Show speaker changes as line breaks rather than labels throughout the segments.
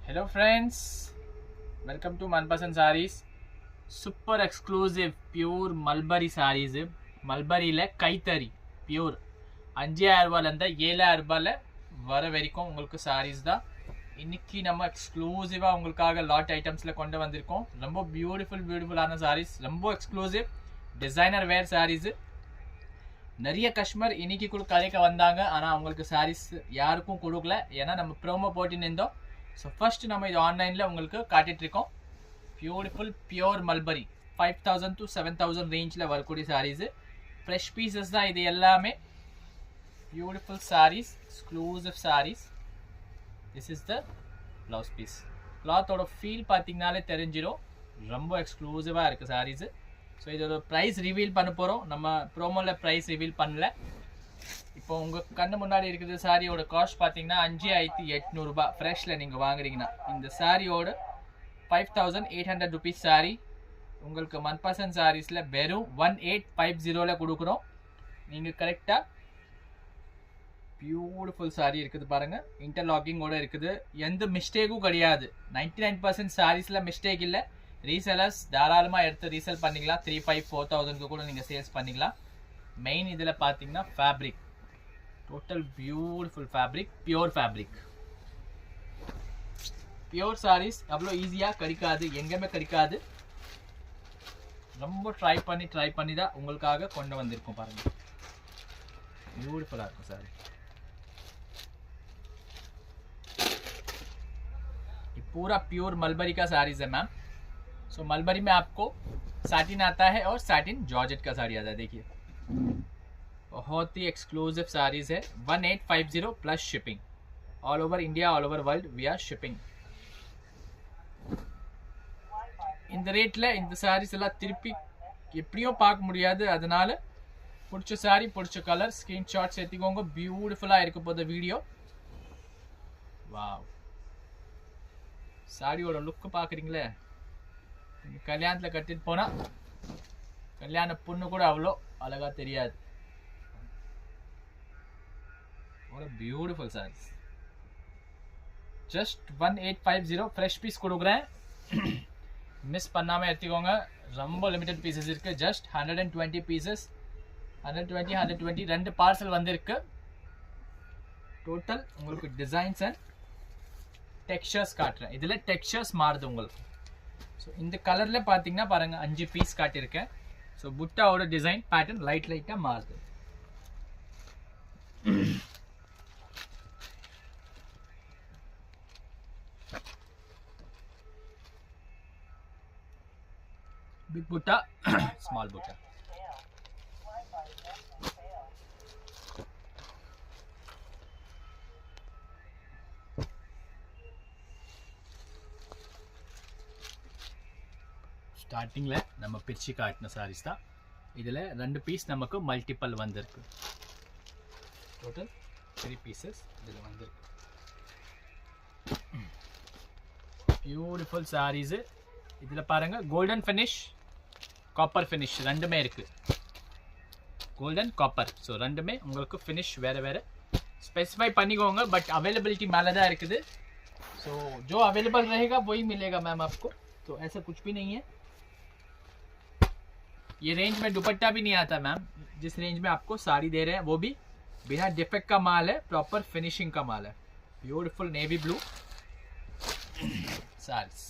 Hello friends, welcome to Manpasand Sarees. Super exclusive pure Mulberry sarees. Mulberry la kaitari pure 5000 ரூபாயில 7000 ரூபாயில வர வரைக்கும் உங்களுக்கு sarees தான். இன்னைக்கு நம்ம எக்ஸ்க்ளூசிவா உங்களுக்காக லாட் ஐட்டம்ஸ்ல கொண்டு வந்திருக்கோம். ரொம்ப பியூட்டிஃபுல்லான sarees, ரொம்ப எக்ஸ்க்ளூசிவ் டிசைனர் வேர் sarees. நிறைய கஸ்டமர் இன்னைக்கு கூட கடைக்கு வந்தாங்க, ஆனா அவங்களுக்கு sarees யாருக்கும் கொடுக்கல, ஏன்னா நம்ம ப்ரோமோ போட்டு நின்றோம். ஸோ ஃபர்ஸ்ட் நம்ம இது ஆன்லைனில் உங்களுக்கு காட்டிட்டு இருக்கோம். பியூட்டிஃபுல் பியூர் மல்பரி 5000 to 7000 ரேஞ்சில் வரக்கூடிய சாரீஸு. ஃப்ரெஷ் பீசஸ் தான் இது எல்லாமே. Beautiful sarees, exclusive sarees. This is the blouse piece. கிளாத்தோட ஃபீல் பார்த்தீங்கனாலே தெரிஞ்சிடும், ரொம்ப எக்ஸ்க்ளூசிவாக இருக்குது சாரீஸு. ஸோ இதோட ப்ரைஸ் ரிவீல் பண்ண போகிறோம். நம்ம ப்ரோமோவில் ப்ரைஸ் ரிவீல் பண்ணல. இப்போ உங்கள் கண்ணு முன்னாடி இருக்கிற சாரியோட காஸ்ட் பார்த்தீங்கன்னா 5800 ரூபாய். ஃப்ரெஷ்ஷில் நீங்கள் வாங்குறீங்கன்னா இந்த சாரியோட 5800 ருபீஸ் சாரி உங்களுக்கு மன்பசந்த் சாரீஸில் வெறும் 1850 கொடுக்குறோம். நீங்கள் கரெக்டாக பியூட்டிஃபுல் சாரி இருக்குது பாருங்கள், இன்டர்லாக்கிங்கோட இருக்குது, எந்த மிஸ்டேக்கும் கிடையாது. 99% சாரீஸில் மிஸ்டேக் இல்லை. ரீசெலர்ஸ் தாராளமாக எடுத்து ரீசேல் பண்ணிக்கலாம். 3500-4000 கூட நீங்கள் சேல்ஸ் பண்ணிக்கலாம். மெயின் இதில் பார்த்தீங்கன்னா fabric, total beautiful fabric, pure fabric. Pure saris அவ்வளோ ஈஸியாக கிடைக்காது, எங்கேயுமே கிடைக்காது. ரொம்ப ட்ரை பண்ணி தான் உங்களுக்காக கொண்டு வந்திருக்கோம் பாருங்கள். பியூட்டிஃபுல்லாக இருக்கும் சாரி. पूरा प्योर मलबरी का साड़ीज है मैम. सो मलबरी में आपको सैटिन आता है और सैटिन जॉर्जेट का साड़ी आता है. देखिए बहुत ही एक्सक्लूसिव साड़ीज है. 1850 plus shipping. All over India, all over world we are shipping. இந்த ரேட்ல இந்த சாரீஸ் எல்லாம் திருப்பி எப்படியும் பார்க்க முடியாது. அதனால பிடிச்ச சாரி, பிடிச்ச கலர், ஸ்கிரீன்ஷாட்ஸ் எடுத்துக்கோங்க. பியூட்டிஃபுல்லா இருக்க போகுது வீடியோ. வாவ், சாரியோட லுக் பார்க்குறீங்களே, கல்யாணத்தில் கட்டிட்டு போனால் கல்யாண பொண்ணு கூட அவ்வளோ அழகாக தெரியாது. ஒரு beautiful saris. Just 1850 fresh piece கொடுக்குறேன், மிஸ் பண்ணாமல் எடுத்துக்கோங்க. ரொம்ப லிமிடெட் பீசஸ் இருக்குது. ஜஸ்ட் 120 பீசஸ், 120 2 பார்சல் வந்திருக்கு. டோட்டல் உங்களுக்கு டிசைன்ஸ் அண்ட் டெக்ஸ்சர்ஸ் காட்டுறேன். இதில் டெக்ஸ்சர்ஸ் மாறுது உங்களுக்கு. ஸோ இந்த கலரில் பார்த்தீங்கன்னா பாருங்கள் 5 பீஸ் காட்டியிருக்கேன். ஸோ புட்டாவோட டிசைன் பேட்டர்ன் லைட்டாக மாறுது. பிக் புட்டா, ஸ்மால் புட்டா. ஸ்டார்டிங்கில் நம்ம பிரிச்சு காட்டின சாரீஸ் தான். இதில் 2 பீஸ் நமக்கு மல்டிபிள் வந்திருக்கு. டோட்டல் 3 பீசஸ் இதில் வந்திருக்கு. பியூட்டிஃபுல் சாரீஸு. இதில் பாருங்கள் கோல்டன் ஃபினிஷ், காப்பர் ஃபினிஷ் ரெண்டுமே இருக்குது. கோல்டன் காப்பர், ஸோ ரெண்டுமே உங்களுக்கு ஃபினிஷ் வேறு வேறு ஸ்பெசிஃபை பண்ணிக்கோங்க. பட் अवेलेबिलिटी மேலே தான் இருக்குது. ஸோ जो अवेलेबल रहेगा वही मिलेगा मैम आपको. तो ऐसा कुछ भी नहीं है. ये रेंज में दुपट्टा भी नहीं आता मैम. जिस रेंज में आपको साड़ी दे रहे हैं वो भी बिना डिफेक्ट का माल है, प्रॉपर फिनिशिंग का माल है. Beautiful navy blue saris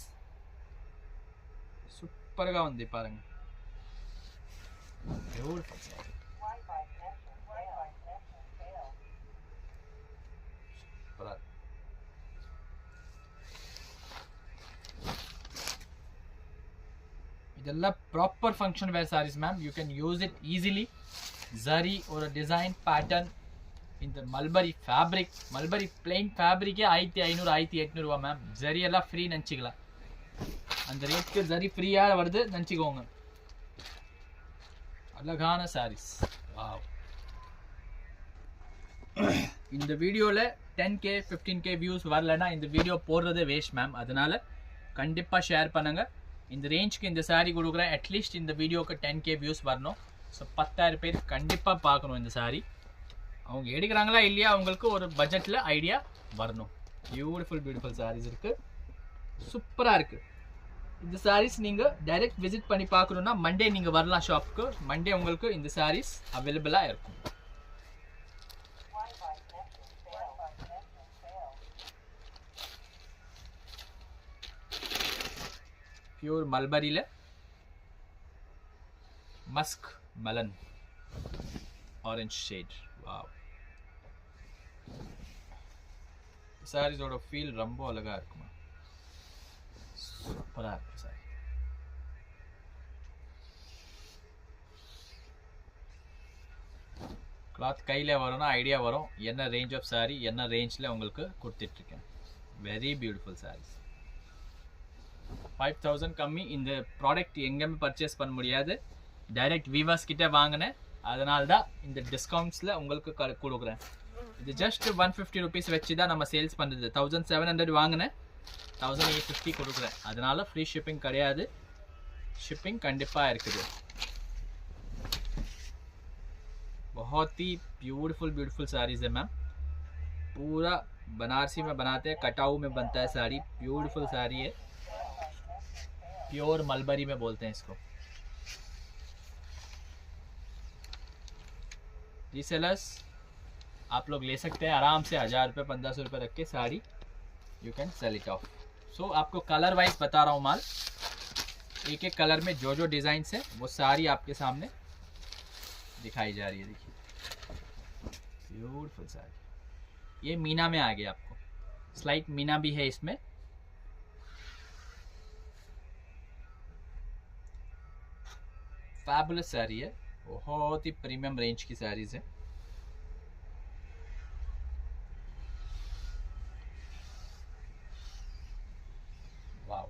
super गा उंदी पारंग. ब्यूटीफुल सारी. இதெல்லாம் proper function wear saris ma'am. You can use it easily. Zari ஒரு டிசைன் பேட்டர்ன். இந்த மல்பரி ஃபேப்ரிக், மல்பரி பிளெயின் ஃபேப்ரிக்கே 1500 1800 ரூபா மேம். ஜரி எல்லாம் ஃப்ரீ நினச்சிக்கலாம். அந்த ரேட்க்கு ஜரி ஃப்ரீயாக வருது நினச்சிக்கோங்க. அழகான சாரீஸ். வாவ். இந்த வீடியோவில் 10K 15K வியூஸ் வரலன்னா இந்த வீடியோ போடுறதே வேஸ்ட் மேம். அதனால கண்டிப்பாக ஷேர் பண்ணுங்கள். இந்த ரேஞ்சுக்கு இந்த சாரீ கொடுக்குறேன். அட்லீஸ்ட் இந்த வீடியோக்கு 10K வியூஸ் வரணும். ஸோ 10,000 பேர் கண்டிப்பாக பார்க்கணும் இந்த சாரீ. அவங்க எடுக்கிறாங்களா இல்லையா, அவங்களுக்கு ஒரு பட்ஜெட்டில் ஐடியா வரணும். பியூட்டிஃபுல் சாரீஸ் இருக்குது. சூப்பரா இருக்கு. இந்த சாரீஸ் நீங்க டைரக்ட் விசிட் பண்ணி பார்க்கணும்னா மண்டே நீங்க வரலாம் ஷாப்புக்கு. மண்டே உங்களுக்கு இந்த சாரீஸ் அவைலபிளா இருக்கும். பியூர் மல்பரியில musk melon orange shade. Wow, சாரீஸோட ஃபீல் ரொம்ப அழகா இருக்குமா, சூப்பரா இருக்கு சாரி. கிளாத் கையில் வரும்னா ஐடியா வரும் என்ன ரேஞ்ச் ஆஃப் சாரி என்ன ரேஞ்சில் உங்களுக்கு கொடுத்துட்ருக்கேன். Very beautiful saris. 5000 கம்மி இந்த ப்ராடக்ட் எங்கேயுமே பர்ச்சேஸ் பண்ண முடியாது. டைரக்ட் வீவர்ஸ் கிட்டே வாங்கினேன், அதனால தான் இந்த டிஸ்கவுண்ட்ஸில் உங்களுக்கு கொடுக்குறேன். இது ஜஸ்ட் 150 ருபீஸ் வச்சு தான் நம்ம சேல்ஸ் பண்ணுறது. 1700 வாங்கினேன், 1850 கொடுக்குறேன். அதனால ஃப்ரீ ஷிப்பிங் கிடையாது, ஷிப்பிங் கண்டிப்பாக இருக்குது. बहुत ही ब्यूटीफुल ब्यूटीफुल साड़ीज है मैम. पूरा बनारसी में बनाते हैं, कटाऊ में बनता है साड़ी. ब्यूटीफुल साड़ी है, प्योर मलबरी में बोलते हैं इसको. रीसेलर्स आप लोग ले सकते हैं आराम से 1000 रुपये 1500 रुपये रख के sari you can sell it off. So आपको कलर वाइज बता रहा हूँ माल. एक एक कलर में जो जो डिज़ाइंस है वो सारी आपके सामने दिखाई जा रही है. देखिए ब्यूटीफुल साड़ी. ये मीना में आ गया, आपको स्लाइट मीना भी है इसमें. फैबुलस साड़ी है, बहुत ही प्रीमियम रेंज की साड़ीज है. वाव,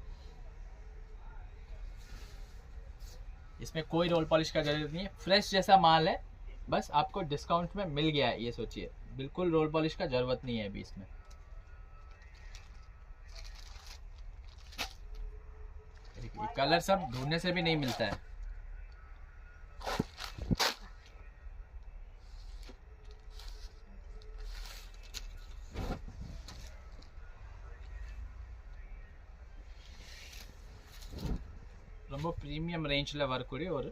इसमें कोई रोल पॉलिश का जरूरत नहीं है, फ्रेश जैसा माल है. बस आपको डिस्काउंट में मिल गया है, ये सोचिए. बिल्कुल रोल पॉलिश का जरूरत नहीं है अभी इसमें. ये कलर सब ढूंढने से भी नहीं मिलता है. ரொம்ப ப்ரீமியம் ரேஞ்சில் வரக்கூடிய ஒரு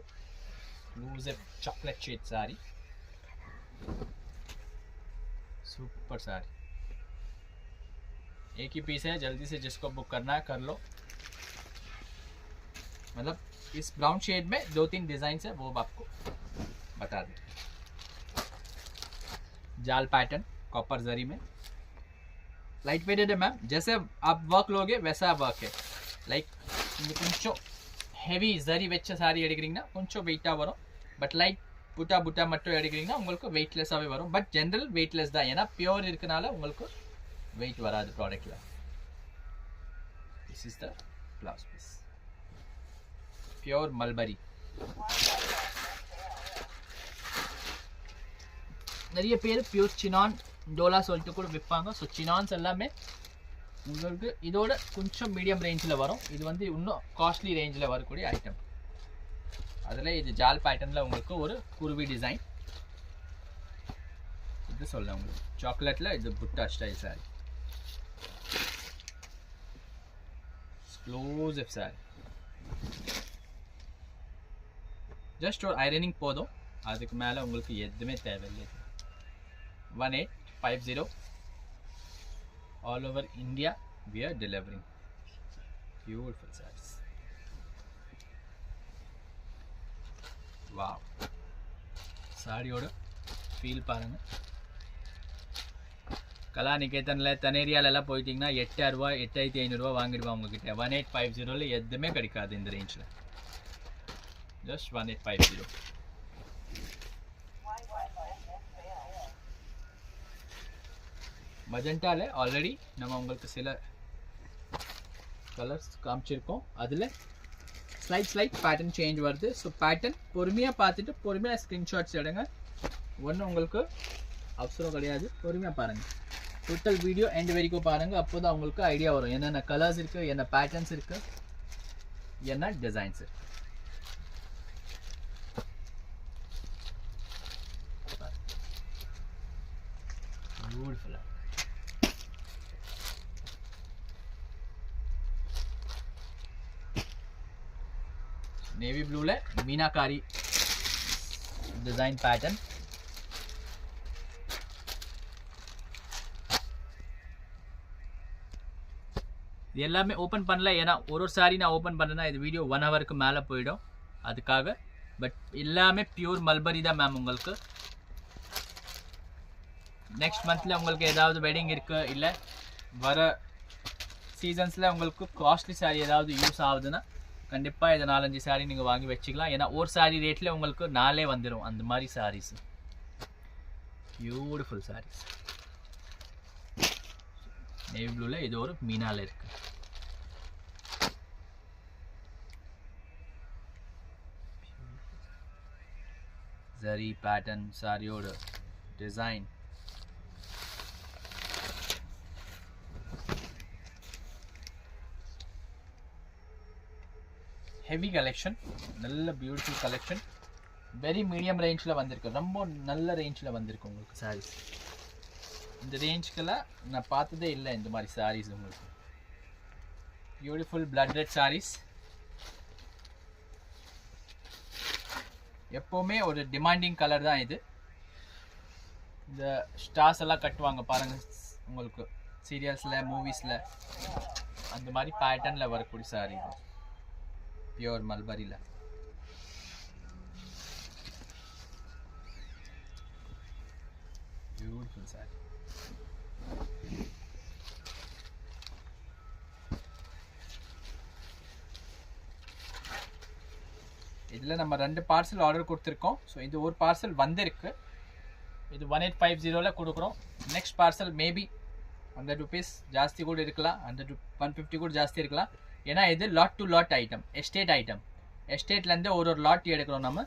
loser chocolate shade sari. Super sari, एक ही पीस है, जल्दी से जिसको बुक करना है कर लो. मतलब इस ब्राउन शेड में 2-3 डिजाइन है वो आपको बता दें. जाल पैटर्न कॉपर जरी में लाइट वेटेड है मैम. जैसे आप वर्क लोगे वैसा वर्क है. लाइक कुछ ஹெவி ஜரி வச்ச சாரி எடுக்கிறீங்கன்னா கொஞ்சம் வெயிட்டாக வரும். பட் லைட் புட்டா புட்டா மட்டும் எடுக்கிறீங்கன்னா உங்களுக்கு வெயிட்லெஸ்ஸாகவே வரும். பட் ஜென்ரல் வெயிட்லெஸ் தான், ஏன்னா பியோர் இருக்கனால உங்களுக்கு வெயிட் வராது ப்ராடக்டில். This is the blouse piece, pure mulberry. நிறைய பேர் பியூர் சினான் டோலா சொல்லிட்டு கூட விற்பாங்க. ஸோ சினான்ஸ் எல்லாமே உங்களுக்கு இதோட கொஞ்சம் மீடியம் ரேஞ்சில் வரும். இது வந்து இன்னும் காஸ்ட்லி ரேஞ்சில் வரக்கூடிய ஐட்டம். அதில் இது ஜால் பேட்டர்னில் உங்களுக்கு ஒரு குருவி டிசைன். இது சொல்ல உங்களுக்கு சாக்லேட்டில் இது புட்டா style sorry. Exclusive sorry. Just ஒரு ஐரனிங் போதும், அதுக்கு மேலே உங்களுக்கு எதுவுமே தேவையில்லை. 1850 all over India we are delivering. Beautiful sarees. Wow, சாரியோட ஃபீல் பாருங்க. கலாநிகேதனில் தனேரியாலெல்லாம் போயிட்டீங்கன்னா 8000 ரூபா 8500 வாங்கிடுவா உங்ககிட்ட. 1850 எதுவுமே கிடைக்காது இந்த ரேஞ்சில். ஜஸ்ட் 1850. மஜெண்டாவில் ஆல்ரெடி நம்ம உங்களுக்கு சில கலர்ஸ் காமிச்சிருக்கோம். அதில் ஸ்லைட் பேட்டர்ன் சேஞ்ச் வருது. ஸோ பேட்டர்ன் பொறுமையாக பார்த்துட்டு பொறுமையாக ஸ்க்ரீன்ஷாட்ஸ் எடுங்க. ஒன்றும் உங்களுக்கு அவசரம் கிடையாது, பொறுமையாக பாருங்கள். டோட்டல் வீடியோ எண்ட் வரைக்கும் பாருங்கள், அப்போ தான் உங்களுக்கு ஐடியா வரும் என்னென்ன கலர்ஸ் இருக்குது, என்ன பேட்டர்ன்ஸ் இருக்குது, என்ன டிசைன்ஸ் இருக்குது. பியூட்டிஃபுல்லாக நேவி ப்ளூவில் மீனாகாரி டிசைன் பேட்டர்ன். இது எல்லாமே ஓப்பன் பண்ணல, ஏன்னா ஒரு சாரி நான் ஓப்பன் பண்ணேன்னா இது வீடியோ 1 ஹவருக்கு மேலே போயிடும், அதுக்காக. பட் எல்லாமே பியூர் மல்பரி தான் மேம். உங்களுக்கு நெக்ஸ்ட் மந்த்தில் உங்களுக்கு ஏதாவது வெட்டிங் இருக்குது, இல்லை வர சீசன்ஸில் உங்களுக்கு காஸ்ட்லி சாரி ஏதாவது யூஸ் ஆகுதுன்னா கண்டிப்பாக இதை 4-5 சாரி நீங்கள் வாங்கி வச்சுக்கலாம். ஏன்னா ஒரு சாரி ரேட்டில் உங்களுக்கு 4 வந்துடும் அந்த மாதிரி சாரீஸ். பியூட்டிஃபுல் சாரீஸ். நேவி ப்ளூவில் இது ஒரு மீனால இருக்கு. ஜரி பேட்டர்ன் சாரியோட டிசைன். ஹெவி கலெக்ஷன், நல்ல பியூட்டிஃபுல் கலெக்ஷன். வெரி மீடியம் ரேஞ்சில் வந்திருக்கு, ரொம்ப நல்ல ரேஞ்சில் வந்திருக்கு உங்களுக்கு சாரீஸ். இந்த ரேஞ்சுக்கெல்லாம் நான் பார்த்ததே இல்லை இந்த மாதிரி சாரீஸ் உங்களுக்கு. Beautiful blood red saris. எப்போவுமே ஒரு டிமாண்டிங் கலர் தான் இது. இந்த ஸ்டார்ஸ் எல்லாம் கட்டுவாங்க பாருங்கள் உங்களுக்கு சீரியல்ஸில், மூவிஸில், அந்த மாதிரி பேட்டர்னில் வரக்கூடிய சாரீ தான். பியூர் மல்பரியில் பியூட்டிஃபுல் சாரி. இதில் நம்ம 2 பார்சல் ஆர்டர் கொடுத்துருக்கோம். ஸோ இது ஒரு பார்சல் வந்திருக்கு, இது 1850 கொடுக்குறோம். நெக்ஸ்ட் பார்சல் மேபி 100 rupees ஜாஸ்தி கூட இருக்கலாம், 150 கூட ஜாஸ்தி இருக்கலாம். ஏன்னா இது lot to lot item, estate item. எஸ்டேட்லேருந்து ஒரு லாட் எடுக்கிறோம் நம்ம.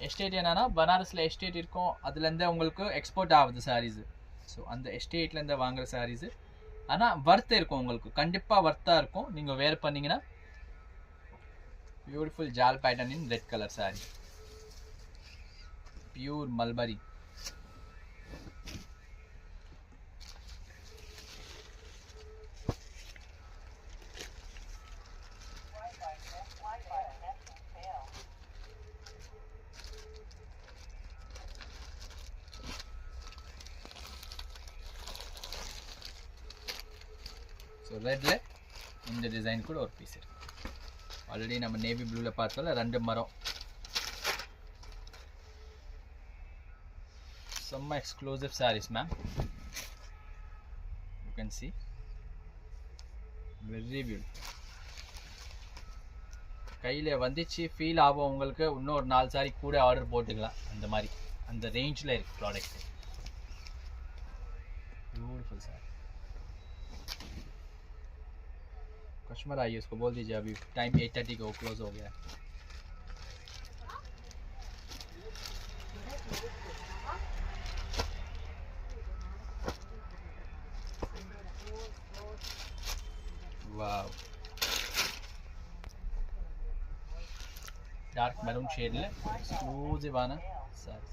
எஸ்டேட் என்னன்னா பனாரஸில் எஸ்டேட் இருக்கும், அதுலேருந்து உங்களுக்கு எக்ஸ்போர்ட் ஆகுது சாரீஸு. ஸோ அந்த எஸ்டேட்லேருந்து வாங்குகிற சாரீஸு. ஆனால் வர்த்து இருக்கும் உங்களுக்கு, கண்டிப்பாக வர்த்தாக இருக்கும். நீங்கள் வேர் பண்ணிங்கன்னா beautiful jaal pattern in red colour saree. Pure mulberry. So ரெட்டில் இந்த டிசைன் கூட ஒரு பீஸ் இருக்குது. ஆல்ரெடி நம்ம நேவி ப்ளூவில் பார்த்தோம்ல 2 மரம். செம்ம exclusive saris ma'am. You can see very beautiful. கையில் வந்துச்சு ஃபீல் ஆகும் உங்களுக்கு. இன்னும் ஒரு 4 சாரி கூட ஆர்டர் போட்டுக்கலாம், அந்த மாதிரி அந்த ரேஞ்சில் இருக்குது ப்ராடக்ட். ब्यूटीफुल साड़ी. कस्टमर आइए, उसको बोल दीजिए अभी टाइम 8:30 का वो क्लोज हो गया है. वाव, डार्क मैरून शेड ले एक्सक्लूसिव आना सारी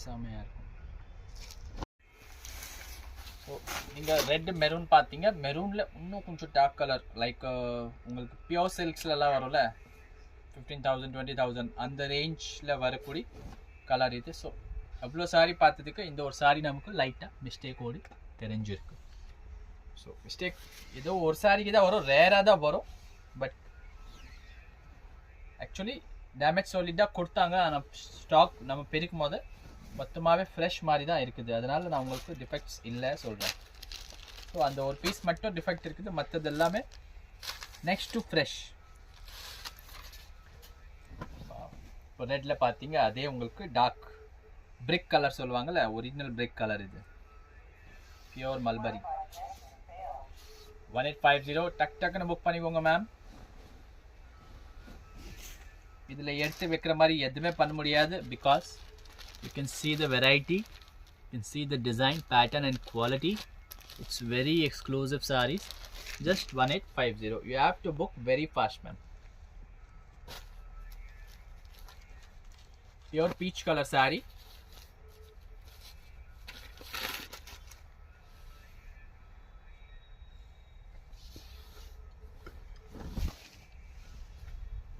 समय यार. ஸோ நீங்கள் ரெட் மெரூன் பார்த்தீங்க, மெரூனில் இன்னும் கொஞ்சம் டார்க் கலர் லைக் உங்களுக்கு பியோர் சில்க்ஸ்லலாம் வரும்ல 15,000 20,000 அந்த ரேஞ்சில் வரக்கூடிய கலர் இது. ஸோ அவ்வளோ சாரி பார்த்ததுக்கு இந்த ஒரு சாரி நமக்கு லைட்டாக மிஸ்டேக் ஓடி தெரிஞ்சிருக்கு. ஸோ மிஸ்டேக் ஏதோ ஒரு சாரிக்கு தான் வரும், ரேராக தான் வரும். பட் ஆக்சுவலி டேமேஜ் சாலிடாக கொடுத்தாங்க, ஆனால் ஸ்டாக் நம்ம பிரிக்கும் போது மொத்தமாகவே ஃப்ரெஷ் மாதிரி தான் இருக்குது. அதனால் நான் உங்களுக்கு டிஃபெக்ட்ஸ் இல்லை சொல்கிறேன். ஸோ அந்த ஒரு பீஸ் மட்டும் டிஃபெக்ட் இருக்குது, மற்றது எல்லாமே நெக்ஸ்ட் டு ஃப்ரெஷ். இப்போ ரெட்டில் பார்த்தீங்க அதே உங்களுக்கு டார்க் பிரிக் கலர் சொல்லுவாங்கள்ல, ஒரிஜினல் பிரிக் கலர். இது பியோர் மல்பரி 1850. டக் டக்குன்னு புக் பண்ணிக்கோங்க மேம். இதில் எடுத்து வைக்கிற மாதிரி எதுவுமே பண்ண முடியாது, because you can see the variety, you can see the design, pattern and quality. It's very exclusive sarees. Just 1850. You have to book very fast, ma'am. Pure peach color saree.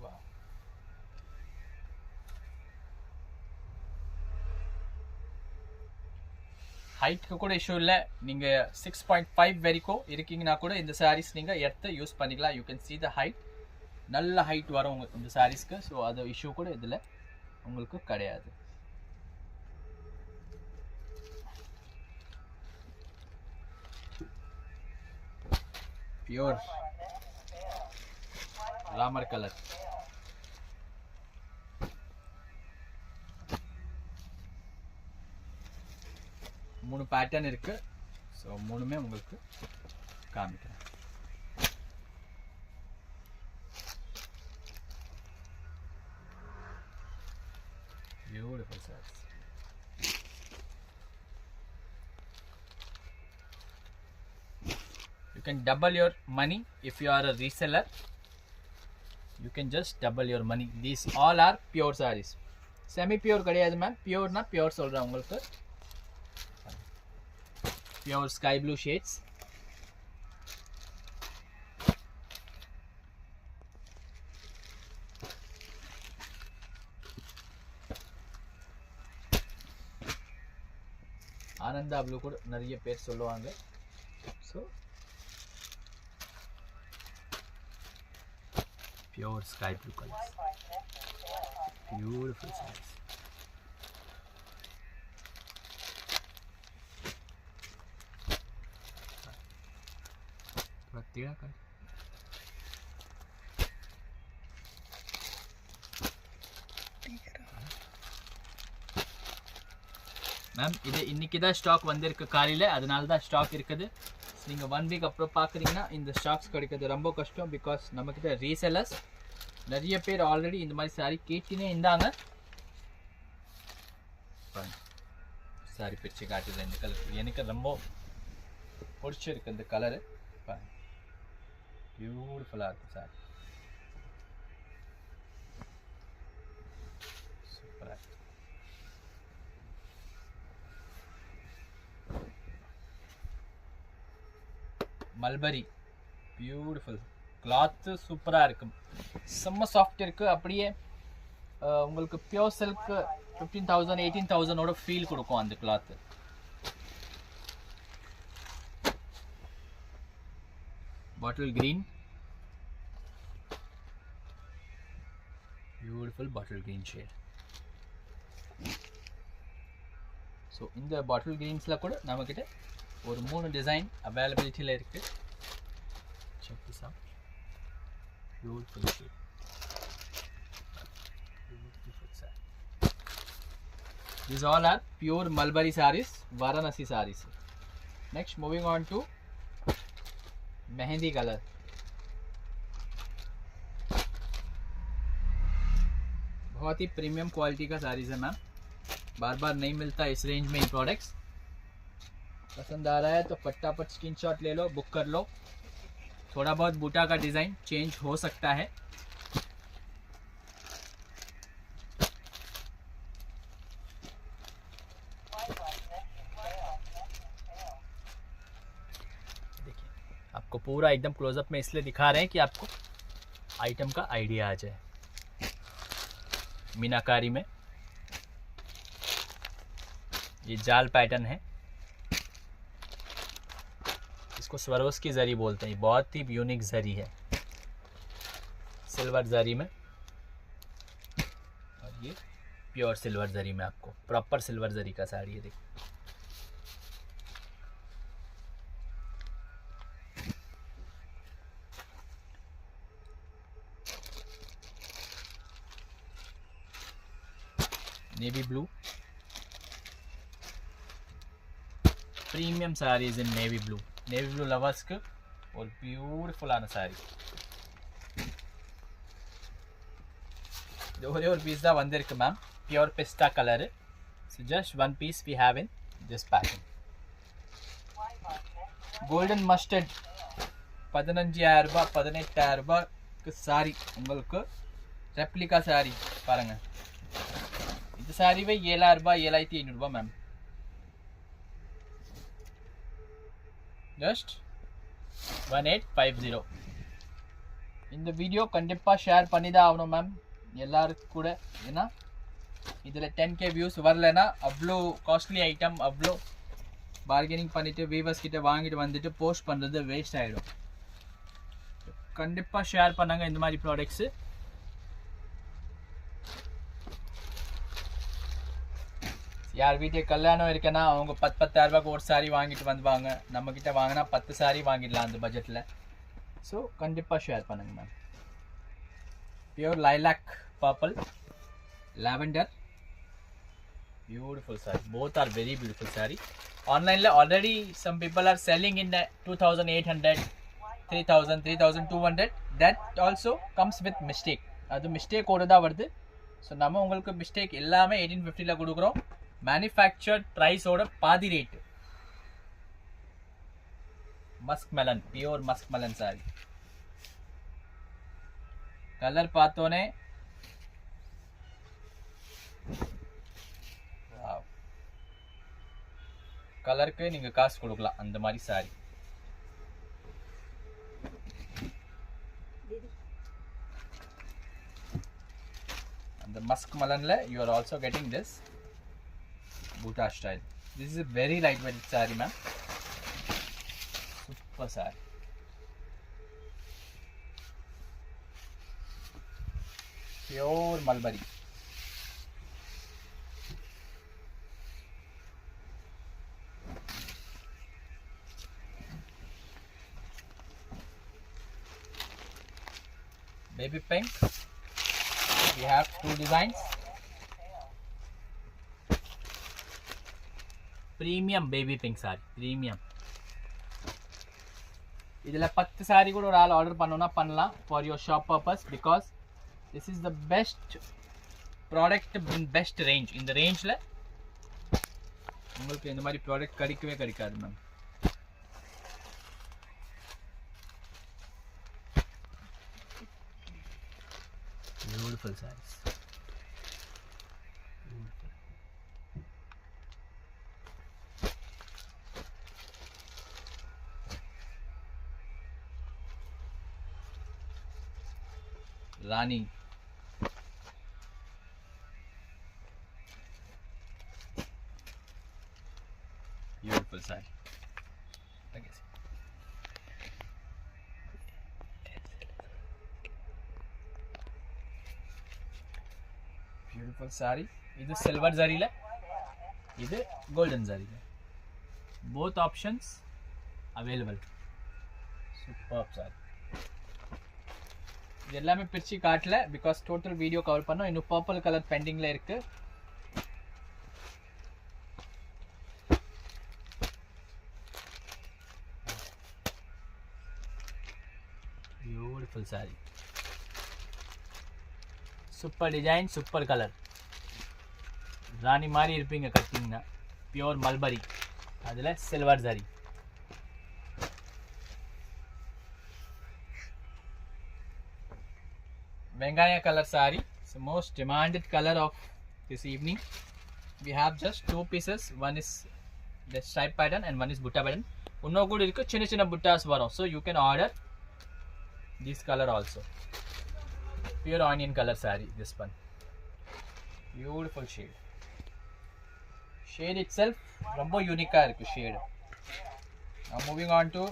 Wow. ஹைட்க்கு கூட issue இல்லை. நீங்கள் 6.5 வரைக்கும் இருக்கீங்கன்னா கூட இந்த சாரீஸ் நீங்கள் எடுத்து use பண்ணிக்கலாம். You can see the height, நல்ல ஹைட் வரும் இந்த சாரீஸ்க்கு. ஸோ அது இஷ்யூ கூட இதில் உங்களுக்கு கிடையாது. பியூர் ராமர் கலர். மூணு பேட்டர்ன் இருக்கு. ஸோ மூணுமே உங்களுக்கு காமிக்கிறேன். Beautiful saris. You can double your money if you are a reseller. You can just double your money. These all are pure sarees. Semi pure கிடையாது மேம். பியூர்னா பியூர் சொல்கிறேன் உங்களுக்கு. Pure sky blue shades. Ananda blue கூட நிறைய பேர் சொல்லுவாங்க. So pure sky blue colors, beautiful sarees. Tirha kar ma'am. இது இன்னைக்கு தான் ஸ்டாக் வந்திருக்கு காலையில், அதனால தான் ஸ்டாக் இருக்குது. நீங்கள் 1 வீக் அப்புறம் பார்க்குறீங்கன்னா இந்த ஸ்டாக்ஸ் கிடைக்கிறது ரொம்ப கஷ்டம். பிகாஸ் நம்மக்கிட்ட ரீசெல்லர்ஸ் நிறைய பேர் ஆல்ரெடி இந்த மாதிரி சாரி கேட்டுனே இருந்தாங்க. சாரி பிரிச்சு காட்டுது. இந்த கலர் எனக்கு ரொம்ப பிடிச்சிருக்கு. இந்த கலரு பியூட்டிஃபுல்லாக இருக்கும் சாரி. சூப்பராக இருக்கு. மல்பரி பியூட்டிஃபுல் கிளாத்து சூப்பராக இருக்கும். செம்ம சாஃப்ட் இருக்குது. அப்படியே உங்களுக்கு பியோர் சில்க் 15,000 18,000 ஃபீல் கொடுக்கும் அந்த cloth. bottle green, beautiful bottle green shade. So இந்த bottle greensல கூட நம்மகிட்ட ஒரு 3 டிசைன் அவைலபிலிட்டில இருக்கு. check this out. Beautiful shade, beautiful set. These all are pure Mulberry sarees, Varanasi sarees. Next moving on to mehndi colour. बहुत ही premium quality का साड़ीज है ma'am. बार बार नहीं मिलता इस रेंज में ये प्रोडक्ट्स. पसंद आ रहा है तो फटाफट स्क्रीनशॉट ले लो, बुक कर लो. थोड़ा बहुत बूटा का डिज़ाइन चेंज हो सकता है. आपको पूरा एकदम क्लोजअप में इसलिए दिखा रहे हैं कि आपको आइटम का आइडिया आ जाए. मीनाकारी में ये जाल पैटर्न है. इसको स्वरोस की जरी बोलते हैं. बहुत ही यूनिक जरी है, सिल्वर जरी में. और ये प्योर सिल्वर जरी में आपको प्रॉपर सिल्वर जरी का साड़ी है. देखो navy blue, premium sarees in navy blue. Navy blue lovers के और ब्यूटीफुल आना साड़ी. ஒரே ஒரு பீஸ் தான் வந்திருக்கு ma'am. Pure pista colour. So just 1 piece we have in this packing. Golden mustard 15,000 ரூபாய் 18,000 ரூபாய்க்கு சாரி. உங்களுக்கு ரெப்ளிகா சாரி பாருங்கள். இந்த சாரிவே 7,000 ரூபாய் 7,500 ரூபாய் மேம். ஜஸ்ட் 1850. இந்த வீடியோ கண்டிப்பாக ஷேர் பண்ணி தான் ஆகணும் மேம் எல்லாருக்கும் கூட. ஏன்னா இதில் 10K வியூஸ் வரலைன்னா அவ்வளோ காஸ்ட்லி ஐட்டம், அவ்வளோ பார்கெனிங் பண்ணிட்டு வீவர்ஸ் கிட்ட வாங்கிட்டு வந்துட்டு போஸ்ட் பண்ணுறது வேஸ்ட் ஆகிடும். கண்டிப்பாக ஷேர் பண்ணாங்க இந்த மாதிரி ப்ராடக்ட்ஸு. யார் வீட்டுக்கு கல்யாணம் இருக்குன்னா அவங்க 10,000 ரூபாய்க்கு ஒரு சாரி வாங்கிட்டு வந்துவாங்க. நம்மக்கிட்ட வாங்கினா 10 சாரி வாங்கிடலாம் அந்த பட்ஜெட்டில். ஸோ கண்டிப்பாக ஷேர் பண்ணுங்க ma'am. Pure lilac purple lavender beautiful saree, both are very beautiful saree. Online la already some people are selling in 2800 3000 3200. That also comes with mistake. adu mistake oda da varudhu. So nama ungalku mistake ellame 1850 la kudukrom. Manufactured price oda paadi rate. Musk melon, pure musk melon saree. Color paathone கலருக்கு நீங்கள் காசு கொடுக்கலாம் அந்த மாதிரி saree. அந்த musk மலன்ல you are also getting this butta style. This is very light weight saree ma'am. Super saree. Pure mulberry. Baby pink. We have 2 designs. Premium baby pink saree. Premium. இதில் 10 saree கூட ஒரு ஆள் ஆர்டர் பண்ணோன்னா பண்ணலாம் for your shop purpose, because this is the best product in best range. இந்த ரேஞ்சில் உங்களுக்கு இந்த மாதிரி ப்ராடக்ட் கிடைக்கவே கிடைக்காது ma'am. Beautiful sarees. Beautiful. Rani. Beautiful saree. Okay. Beautiful saree. This is silver zari la, this is golden zari la. Both options available. Superb saree. இது எல்லாமே பிரிச்சு காட்டல because total video cover பண்ணோம். இன்னும் purple color pending ல இருக்கு. Beautiful saree. Super design, super colour. ராணி மாதிரி இருப்பீங்க கட்டிங்கன்னா. பியோர் மல்பரி, அதில் சில்வர் ஜரி. வெங்காய colour saree. It's the most demanded color of this evening. We have just 2 pieces. One is the stripe pattern and one is butta pattern. இன்னும் கூட இருக்கு, சின்ன சின்ன புட்டாஸ் வரும். So you can order this color also. Pure onion color saree, this one. Beautiful shade. Shade itself ரொம்ப யூனிக்கா இருக்கு shade. Now moving on to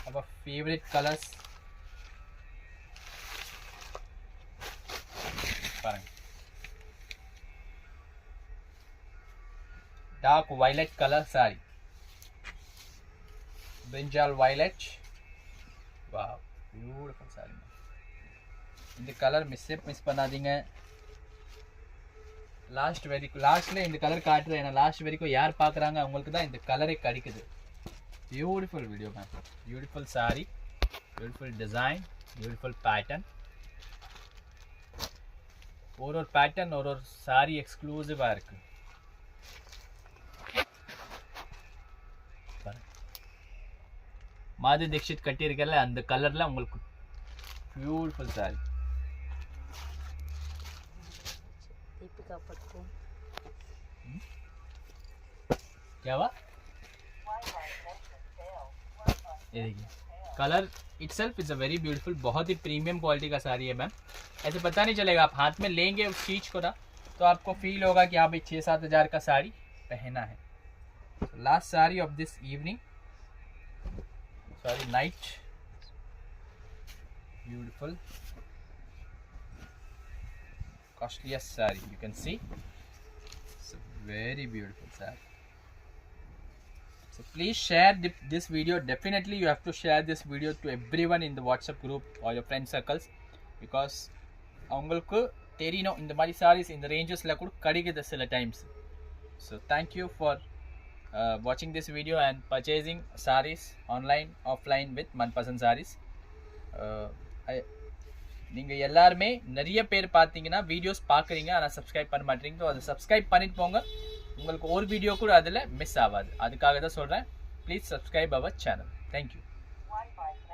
our favorite colors. பாருங்க. Dark violet color saree. Brinjal violet. Wow, beautiful saree. இந்த colour miss பண்ணாதீங்க. லாஸ்ட்ல இந்த colour காட்டுறேன். ஏன்னா last வரைக்கும் யார் பார்க்குறாங்க அவங்களுக்கு தான் இந்த கலரே கிடைக்குது. Beautiful video ma'am. Beautiful sorry, beautiful design, beautiful pattern. ஒரு பேட்டர்ன் ஒரு சாரி எக்ஸ்க்ளூசிவாக இருக்கு. மாதுரி தீக்ஷித் கட்டியிருக்கல அந்த கலர்ல உங்களுக்கு பியூட்டிஃபுல் சாரி. क्या हुआ? ये देखिए colour itself is a very beautiful. बहुत ही प्रीमियम क्वालिटी का साड़ी है मैम. ऐसे पता नहीं चलेगा, आप हाथ में लेंगे उस चीज़ को ना तो आपको फील होगा कि हाँ भाई 6-7 हज़ार का साड़ी पहना है. So last saree of this evening, sorry, night. Beautiful, costliest saree. You can see it's a very beautiful saree. So please share this video. Definitely you have to share this video to everyone in the WhatsApp group or your friend circles, because அவங்களுக்கு தெரியணும் இந்த மாதிரி sarees இந்த ரேஞ்சஸ்ல கூட கிடைக்குது சில times. So thank you for watching this video and purchasing sarees online offline with Manpasand Sarees. நீங்க எல்லாருமே நிறைய பேர் பார்த்தீங்கன்னா வீடியோஸ் பார்க்குறீங்க ஆனால் சப்ஸ்கிரைப் பண்ண மாட்டீங்க. ஸோ அதை சப்ஸ்கிரைப் பண்ணிட்டு போங்க, உங்களுக்கு ஒரு வீடியோ கூட அதில் மிஸ் ஆகாது. அதுக்காக தான் சொல்கிறேன், please subscribe our channel. Thank you.